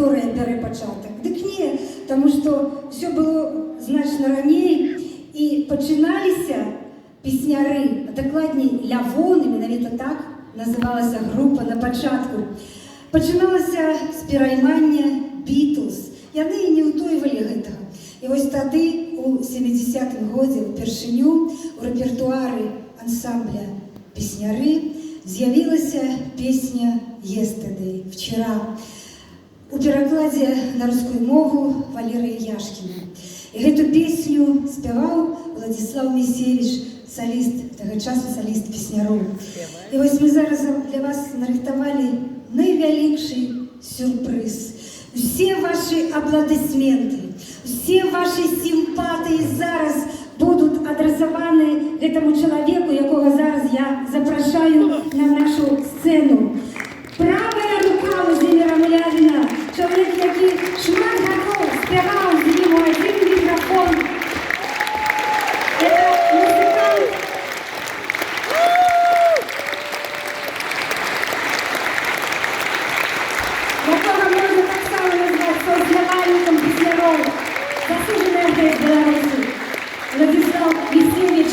гісторыя бярэ пачатак. Дык не, таму што ўсё было значна раней, і пачыналіся песняры, а дакладней Лявон, менавіта так называлася група на пачатку. Пачыналася з пераймання Бітлз. Яны і не ўтойвалі гэтага. І вось тады, у 70-м годзе, упершыню у рэпертуары ансамбля песняры з'явілася песня «Yesterday», «Вчера», у перакладзе на рускую мову Валерыя Яшкіна. І гэту песню спяваў Владислав Місевич, соліст, таго часу соліст песняру. І вось мы зараз для вас нарыхтавалі найвялікшы сюрпрыз. Усе ваши аплодисменты, все ваши симпатии зараз будут адресованы этому человеку, якого зараз я запрошаю на нашу сцену. Правая рука Владимира Млявина, человек, який шмат гадоў спяваў з ім у один микрофон. Это музыкант. Якого можно так само назвать соосновальником песняров, заслуженный артист Беларуси, Владислав Місевич.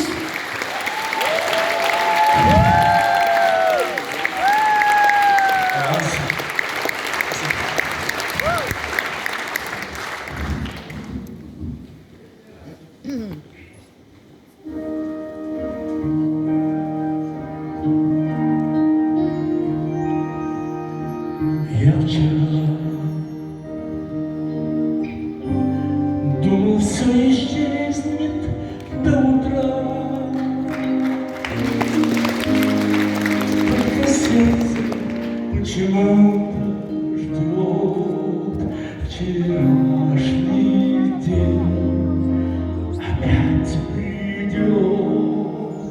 Я вчера думал, все исчезнет до утра, только сердце почему-то ждет вчерашний день. Опять придет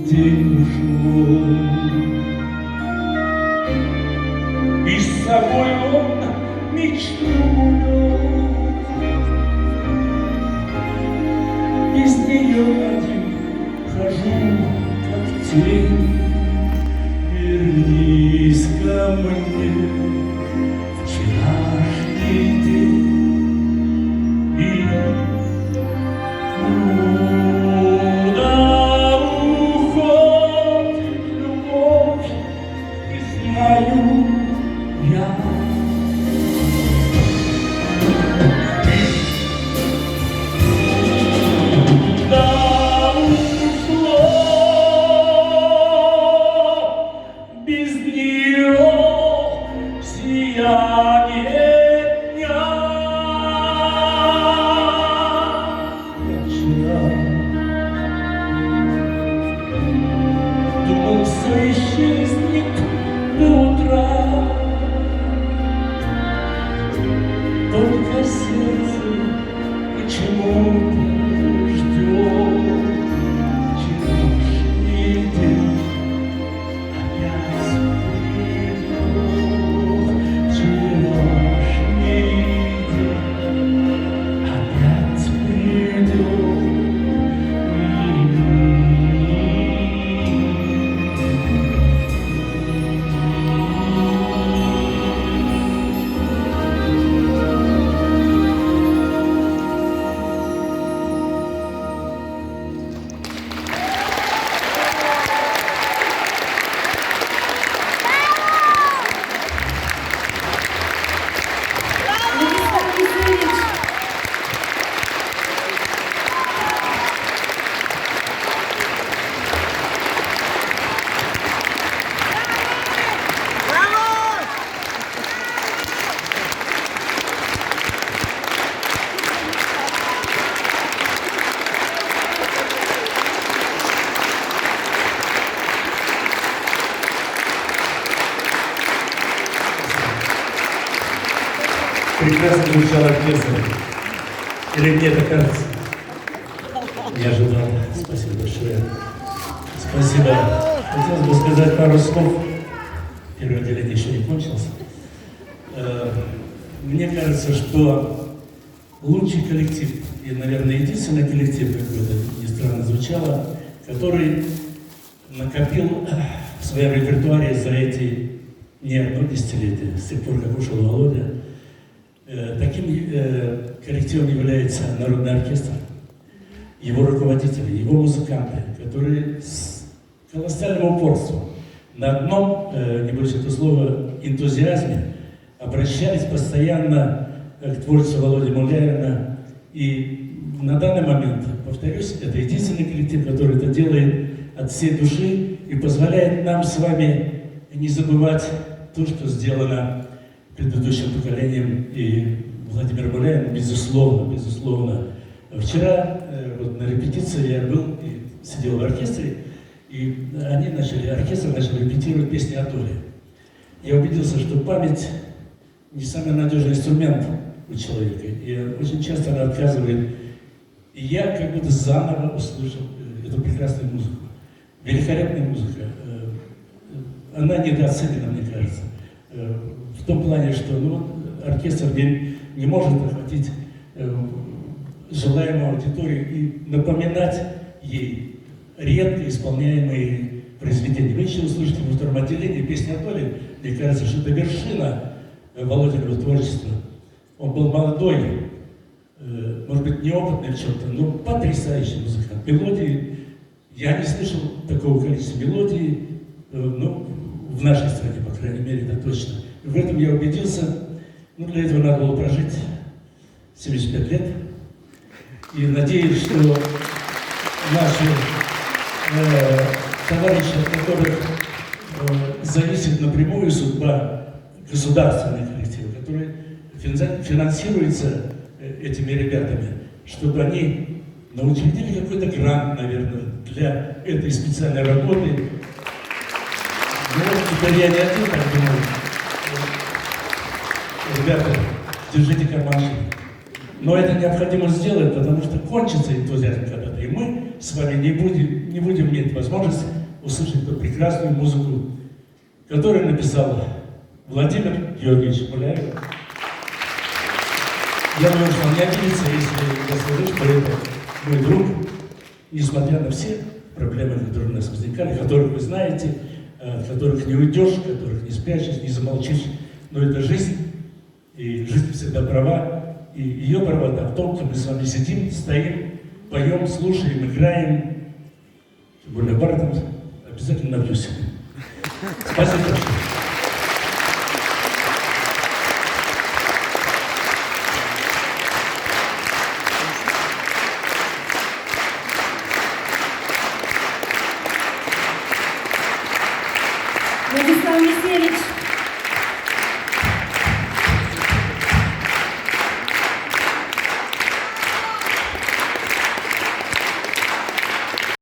день ушел. И с собой он мечту унес. Без нее один хожу, как тень. Вернись ко мне, вчерашний день. И куда уходит любовь, не знаю. Да ушло без нее сияние дня. Вчера думал, все исчезнет до утра. Только сердце почему-то ждет вчерашний день. Опять придет вчерашний день. Опять придет. Прекрасно звучал оркестр. Или мне это кажется? Неожиданно. Спасибо большое. Спасибо. Хотелось бы сказать пару слов. Первое отделение еще не кончилось. Мне кажется, что лучший коллектив, и, наверное, единственный коллектив, как бы это ни странно звучало, который накопил в своем репертуаре за эти не одно десятилетие, с тех пор, как ушел Володя, Таким коллективом является Народный оркестр, его руководители, его музыканты, которые с колоссальным упорством на одном, не боюсь этого слова, энтузиазме обращались постоянно к творчеству Володи Муляева. И на данный момент, повторюсь, это единственный коллектив, который это делает от всей души и позволяет нам с вами не забывать то, что сделано предыдущим поколением. И Владимир Муляев, безусловно. Вчера вот на репетиции я был и сидел в оркестре, и оркестр начал репетировать песни о Толе. Я убедился, что память не самый надежный инструмент у человека, и очень часто она отказывает. И я как будто заново услышал эту прекрасную музыку. Великолепная музыка. Она недооценена, мне кажется. В том плане, что оркестр не может охватить желаемую аудиторию и напоминать ей редко исполняемые произведения. Вы еще услышите во втором отделении песни о Толе. Мне кажется, что это вершина Володиного творчества. Он был молодой, может быть, неопытный в чем-то, но потрясающий музыкант. Мелодии, я не слышал такого количества мелодий, в нашей стране, по крайней мере, это точно. И в этом я убедился. Для этого надо было прожить 75 лет. И надеюсь, что наши товарищи, от которых зависит напрямую судьба государственных коллективов, которые финансируются этими ребятами, чтобы они учредили какой-то грант, наверное, для этой специальной работы. Теперь я не один так думаю. Ребята, держите карманы. Но это необходимо сделать, потому что кончится энтузиазм когда-то. И мы с вами не будем иметь возможность услышать эту прекрасную музыку, которую написал Владимир Георгиевич Муляев. Я думаю, что он не обидится, если я скажу, что это мой друг, несмотря на все проблемы, которые у нас возникали, которых вы знаете, от которых не уйдешь, которых не спрячешь, не замолчишь. Но это жизнь, и жизнь всегда права. И ее правота в том, что мы с вами сидим, стоим, поем, слушаем, играем. Тем более Бартон обязательно набьюсь. Спасибо большое.